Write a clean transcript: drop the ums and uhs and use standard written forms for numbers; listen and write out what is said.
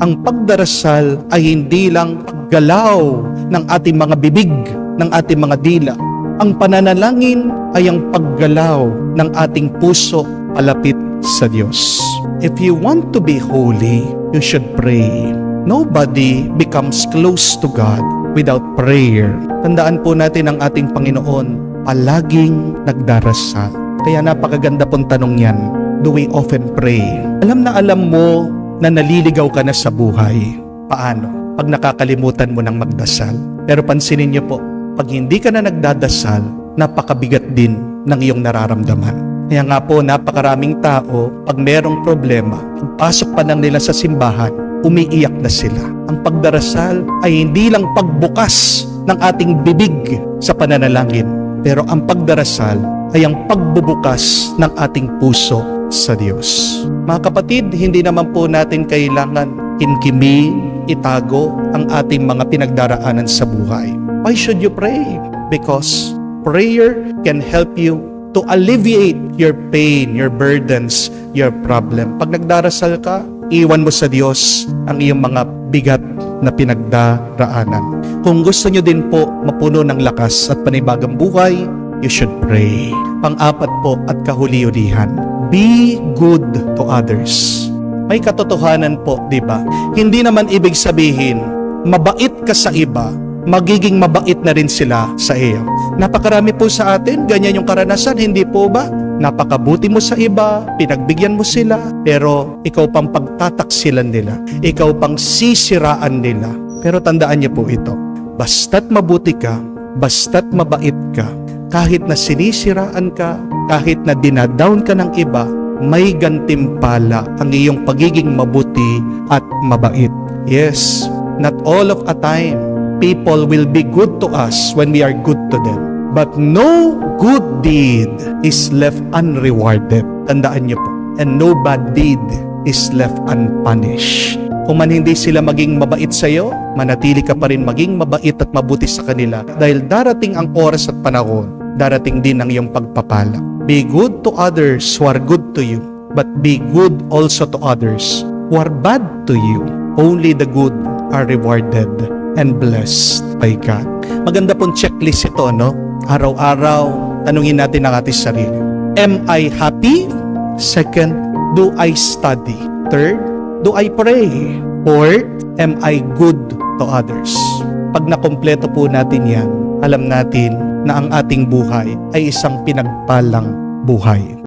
ang pagdarasal ay hindi lang paggalaw ng ating mga bibig, ng ating mga dila. Ang pananalangin ay ang paggalaw ng ating puso palapit sa Diyos. If you want to be holy, you should pray. Nobody becomes close to God without prayer. Tandaan po natin ang ating Panginoon, palaging nagdarasal. Kaya napakaganda pong tanong yan. Do we often pray? Alam na alam mo na naliligaw ka na sa buhay. Paano? Pag nakakalimutan mo ng magdasal. Pero pansinin niyo po, pag hindi ka na nagdadasal, napakabigat din ng iyong nararamdaman. Kaya nga po, napakaraming tao, pag merong problema, pagpasok pa lang nila sa simbahan, umiiyak na sila. Ang pagdarasal ay hindi lang pagbukas ng ating bibig sa pananalangin, pero ang pagdarasal ay ang pagbubukas ng ating puso sa Diyos. Mga kapatid, hindi naman po natin kailangan kinkiming, itago ang ating mga pinagdaraanan sa buhay. Why should you pray? Because prayer can help you to alleviate your pain, your burdens, your problem. Pag nagdarasal ka, iwan mo sa Diyos ang iyong mga bigat na pinagdaraanan. Kung gusto nyo din po mapuno ng lakas at panibagang buhay, you should pray. Pang-apat po at kahuli-ulihan, be good to others. May katotohanan po, di ba? Hindi naman ibig sabihin, mabait ka sa iba, magiging mabait na rin sila sa iyo. Napakarami po sa atin, ganyan yung karanasan, hindi po ba? Napakabuti mo sa iba, pinagbigyan mo sila, pero ikaw pang pagtataksilan nila, ikaw pang sisiraan nila. Pero tandaan niyo po ito, basta't mabuti ka, basta't mabait ka, kahit na sinisiraan ka, kahit na dinadown ka ng iba, may gantimpala ang iyong pagiging mabuti at mabait. Yes, not all of a time, people will be good to us when we are good to them. But no good deed is left unrewarded. Tandaan niyo po. And no bad deed is left unpunished. Kung man hindi sila maging mabait sa iyo, manatili ka pa rin maging mabait at mabuti sa kanila. Dahil darating ang oras at panahon, darating din ang iyong pagpapala. Be good to others who are good to you, but be good also to others who are bad to you. Only the good are rewarded and blessed by God. Maganda pong checklist ito, no? Araw-araw, tanungin natin ang ating sarili. Am I happy? Second, do I study? Third, do I pray? Fourth, am I good to others? Pag nakompleto po natin yan, alam natin na ang ating buhay ay isang pinagpalang buhay.